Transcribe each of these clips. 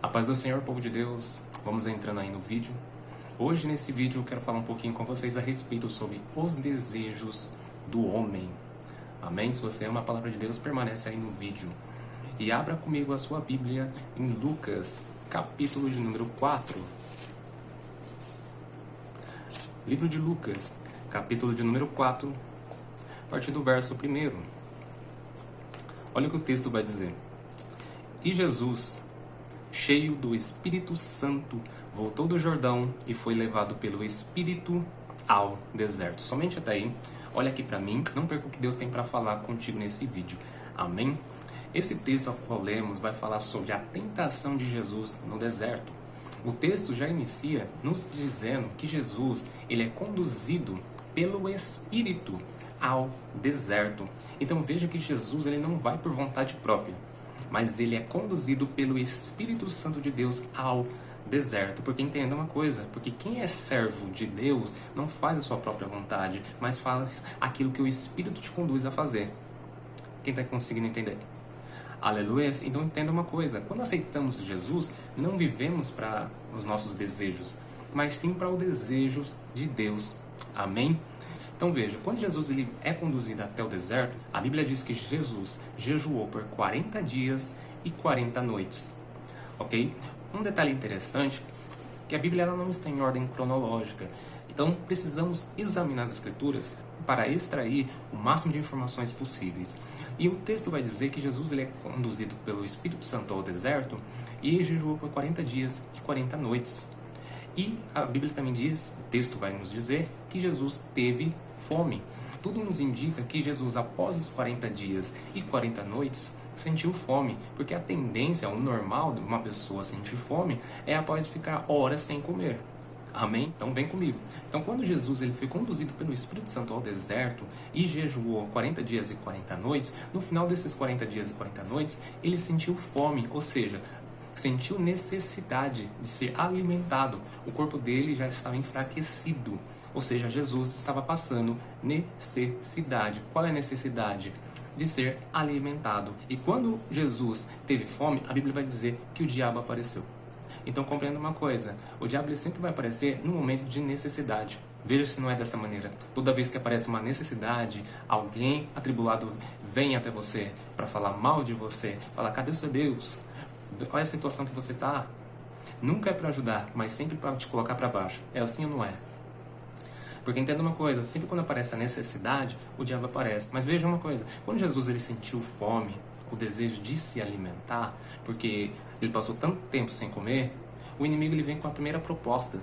A paz do Senhor, povo de Deus, vamos entrando aí no vídeo. Hoje nesse vídeo eu quero falar um pouquinho com vocês a respeito sobre os desejos do homem. Amém? Se você ama a palavra de Deus, permanece aí no vídeo. E abra comigo a sua Bíblia em Lucas, capítulo de número 4. Livro de Lucas, capítulo de número 4, a partir do verso 1. Olha o que o texto vai dizer. E Jesus, cheio do Espírito Santo, voltou do Jordão e foi levado pelo Espírito ao deserto. Somente até aí. Olha aqui para mim, não perca o que Deus tem para falar contigo nesse vídeo. Amém? Esse texto ao qual lemos vai falar sobre a tentação de Jesus no deserto. O texto já inicia nos dizendo que Jesus ele é conduzido pelo Espírito ao deserto. Então veja que Jesus ele não vai por vontade própria, mas ele é conduzido pelo Espírito Santo de Deus ao deserto. Porque entenda uma coisa, porque quem é servo de Deus não faz a sua própria vontade, mas faz aquilo que o Espírito te conduz a fazer. Quem está conseguindo entender? Aleluia. Então entenda uma coisa, quando aceitamos Jesus, não vivemos para os nossos desejos, mas sim para os desejos de Deus. Amém? Então veja, quando Jesus ele é conduzido até o deserto, a Bíblia diz que Jesus jejuou por 40 dias e 40 noites. Ok? Um detalhe interessante, que a Bíblia ela não está em ordem cronológica. Então precisamos examinar as Escrituras para extrair o máximo de informações possíveis. E o texto vai dizer que Jesus ele é conduzido pelo Espírito Santo ao deserto e jejuou por 40 dias e 40 noites. E a Bíblia também diz, o texto vai nos dizer, que Jesus teve fome. Tudo nos indica que Jesus, após os 40 dias e 40 noites, sentiu fome, porque a tendência, o normal de uma pessoa sentir fome é após ficar horas sem comer. Amém? Então vem comigo. Então quando Jesus ele foi conduzido pelo Espírito Santo ao deserto e jejuou 40 dias e 40 noites, no final desses 40 dias e 40 noites, ele sentiu fome, ou seja, sentiu necessidade de ser alimentado. O corpo dele já estava enfraquecido, ou seja, Jesus estava passando necessidade. Qual é a necessidade? De ser alimentado. E quando Jesus teve fome, a Bíblia vai dizer que o diabo apareceu. Então compreenda uma coisa, o diabo ele sempre vai aparecer no momento de necessidade. Veja se não é dessa maneira. Toda vez que aparece uma necessidade, alguém atribulado vem até você para falar mal de você, falar, cadê o seu Deus? Olha a situação que você está. Nunca é para ajudar, mas sempre para te colocar para baixo. É assim ou não é? Porque entenda uma coisa, sempre quando aparece a necessidade, o diabo aparece. Mas veja uma coisa, quando Jesus ele sentiu fome, o desejo de se alimentar, porque ele passou tanto tempo sem comer, o inimigo ele vem com a primeira proposta.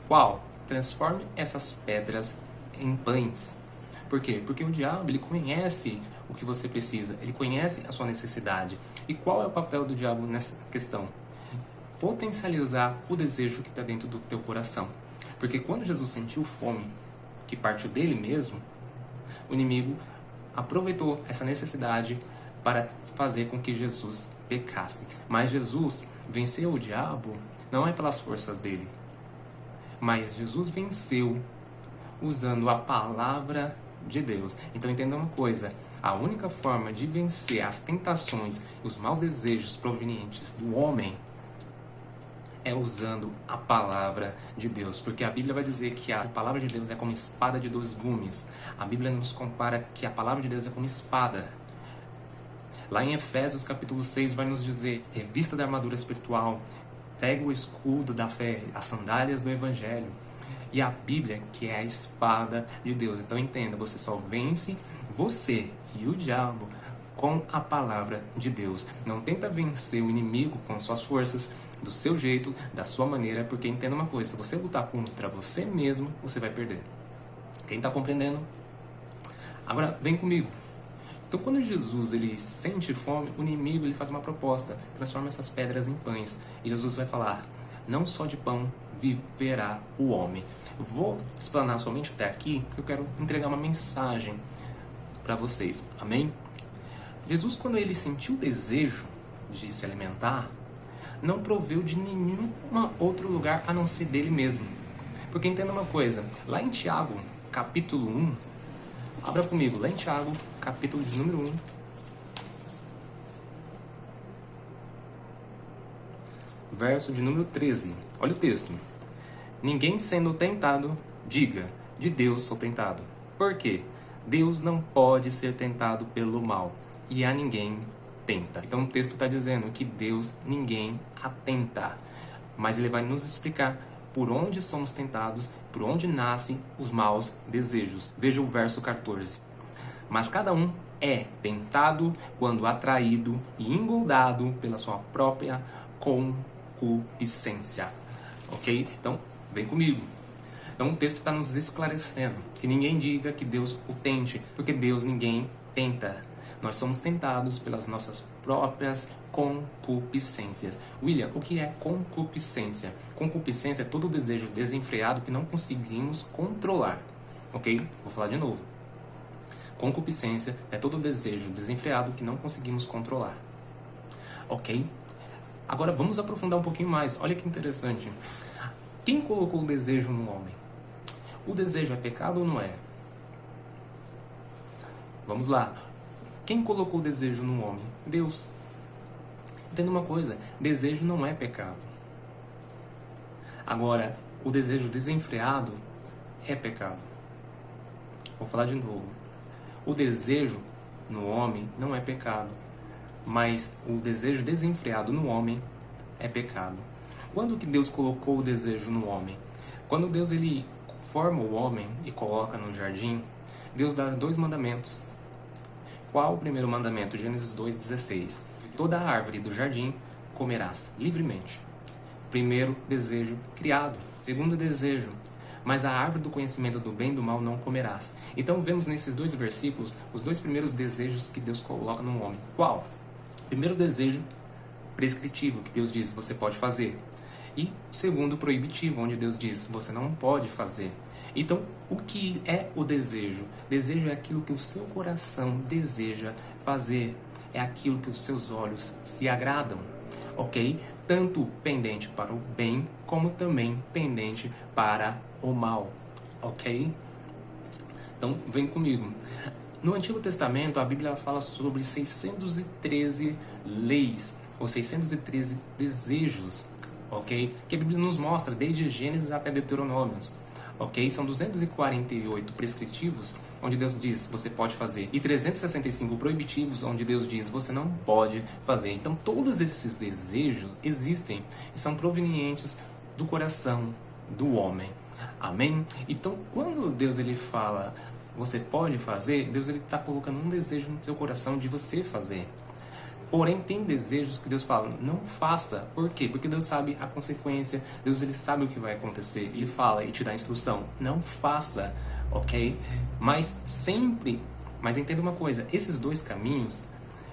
Qual? Transforme essas pedras em pães. Por quê? Porque o diabo ele conhece o que você precisa, ele conhece a sua necessidade. E qual é o papel do diabo nessa questão? Potencializar o desejo que está dentro do teu coração. Porque quando Jesus sentiu fome, que partiu dele mesmo, o inimigo aproveitou essa necessidade para fazer com que Jesus pecasse. Mas Jesus venceu o diabo não é pelas forças dele, mas Jesus venceu usando a palavra de Deus. Então entenda uma coisa, a única forma de vencer as tentações e os maus desejos provenientes do homem é usando a palavra de Deus, porque a Bíblia vai dizer que a palavra de Deus é como espada de dois gumes. A Bíblia nos compara que a palavra de Deus é como espada. Lá em Efésios capítulo 6 vai nos dizer, revista da armadura espiritual, pegue o escudo da fé, as sandálias do Evangelho, e a Bíblia que é a espada de Deus. Então entenda, você só vence você e o diabo com a palavra de Deus. Não tenta vencer o inimigo com as suas forças, do seu jeito, da sua maneira, porque entenda uma coisa, se você lutar contra você mesmo, você vai perder. Quem está compreendendo? Agora, vem comigo. Então, quando Jesus ele sente fome, o inimigo ele faz uma proposta, transforma essas pedras em pães. E Jesus vai falar, não só de pão viverá o homem. Eu vou explanar somente até aqui, porque eu quero entregar uma mensagem para vocês. Amém? Jesus, quando ele sentiu o desejo de se alimentar, não proveu de nenhum outro lugar a não ser dele mesmo. Porque entenda uma coisa, lá em Tiago, capítulo 1, abra comigo, lá em Tiago, capítulo de número 1, verso de número 13. Olha o texto. Ninguém sendo tentado, diga, de Deus sou tentado. Por quê? Deus não pode ser tentado pelo mal, e a ninguém tenta. Então o texto está dizendo que Deus ninguém atenta. Mas ele vai nos explicar por onde somos tentados, por onde nascem os maus desejos. Veja o verso 14. Mas cada um é tentado quando atraído e engoldado pela sua própria concupiscência. Ok? Então, vem comigo. Então o texto está nos esclarecendo que ninguém diga que Deus o tente, porque Deus ninguém tenta. Nós somos tentados pelas nossas próprias concupiscências. William, o que é concupiscência? Concupiscência é todo desejo desenfreado que não conseguimos controlar. Ok? Vou falar de novo. Concupiscência é todo desejo desenfreado que não conseguimos controlar. Ok? Agora vamos aprofundar um pouquinho mais. Olha que interessante. Quem colocou o desejo no homem? O desejo é pecado ou não é? Vamos lá. Quem colocou o desejo no homem? Deus. Entenda uma coisa, desejo não é pecado. Agora, o desejo desenfreado é pecado. Vou falar de novo. O desejo no homem não é pecado, mas o desejo desenfreado no homem é pecado. Quando que Deus colocou o desejo no homem? Quando Deus ele forma o homem e coloca no jardim, Deus dá 2 mandamentos. Qual o primeiro mandamento? Gênesis 2,16. Toda a árvore do jardim comerás livremente. Primeiro desejo criado. Segundo desejo, mas a árvore do conhecimento do bem e do mal não comerás. Então vemos nesses 2 versículos os 2 primeiros desejos que Deus coloca no homem. Qual? Primeiro desejo prescritivo, que Deus diz, você pode fazer. E o segundo proibitivo, onde Deus diz, você não pode fazer. Então, o que é o desejo? Desejo é aquilo que o seu coração deseja fazer. É aquilo que os seus olhos se agradam. Ok? Tanto pendente para o bem, como também pendente para o mal. Ok? Então, vem comigo. No Antigo Testamento, a Bíblia fala sobre 613 leis, ou 613 desejos, ok? Que a Bíblia nos mostra desde Gênesis até Deuteronômios, ok? São 248 prescritivos, onde Deus diz, você pode fazer, e 365 proibitivos, onde Deus diz, você não pode fazer. Então, todos esses desejos existem e são provenientes do coração do homem. Amém? Então, quando Deus ele fala, você pode fazer, Deus ele está colocando um desejo no seu coração de você fazer. Porém, tem desejos que Deus fala, não faça. Por quê? Porque Deus sabe a consequência, Deus ele sabe o que vai acontecer. Ele fala e te dá instrução, não faça, ok? Mas entenda uma coisa, esses 2 caminhos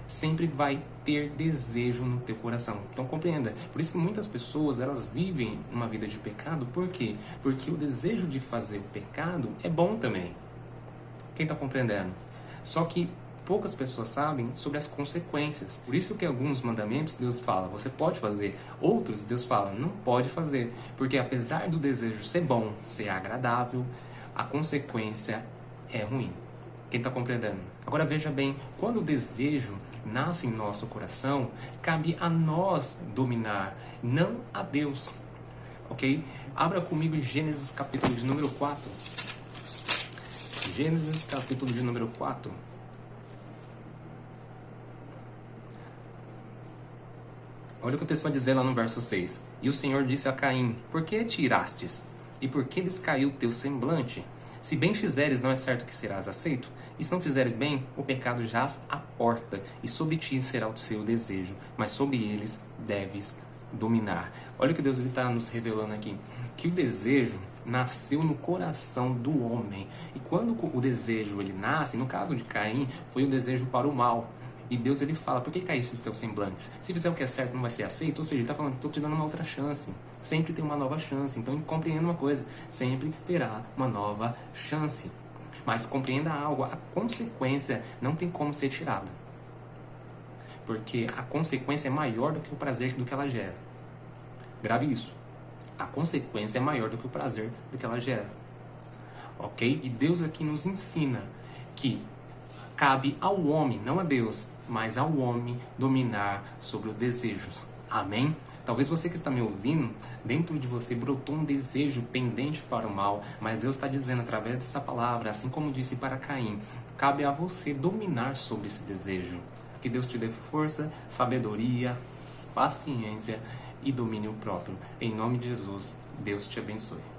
sempre vai ter desejo no teu coração. Então compreenda. Por isso que muitas pessoas elas vivem uma vida de pecado. Por quê? Porque o desejo de fazer o pecado é bom também. Quem está compreendendo? Só que poucas pessoas sabem sobre as consequências. Por isso que alguns mandamentos Deus fala, você pode fazer. Outros Deus fala, não pode fazer. Porque apesar do desejo ser bom, ser agradável, a consequência é ruim. Quem está compreendendo? Agora veja bem, quando o desejo nasce em nosso coração, cabe a nós dominar, não a Deus. Ok? Abra comigo em Gênesis capítulo de número 4. Gênesis capítulo de número 4. Olha o que o texto vai dizer lá no verso 6. E o Senhor disse a Caim, por que tirastes? E por que descaiu o teu semblante? Se bem fizeres, não é certo que serás aceito? E se não fizeres bem, o pecado jaz à porta, e sobre ti será o seu desejo, mas sobre eles deves dominar. Olha o que Deus está nos revelando aqui. Que o desejo nasceu no coração do homem. E quando o desejo ele nasce, no caso de Caim, foi um desejo para o mal. E Deus ele fala, por que caíste os teus semblantes? Se fizer o que é certo, não vai ser aceito? Ou seja, ele está falando, estou te dando uma outra chance. Sempre tem uma nova chance. Então compreenda uma coisa, sempre terá uma nova chance. Mas compreenda algo, a consequência não tem como ser tirada. Porque a consequência é maior do que o prazer do que ela gera. Grave isso. A consequência é maior do que o prazer do que ela gera. Ok? E Deus aqui nos ensina que cabe ao homem, não a Deus, mas ao homem dominar sobre os desejos. Amém? Talvez você que está me ouvindo, dentro de você brotou um desejo pendente para o mal, mas Deus está dizendo através dessa palavra, assim como disse para Caim, cabe a você dominar sobre esse desejo. Que Deus te dê força, sabedoria, paciência e domínio próprio. Em nome de Jesus, Deus te abençoe.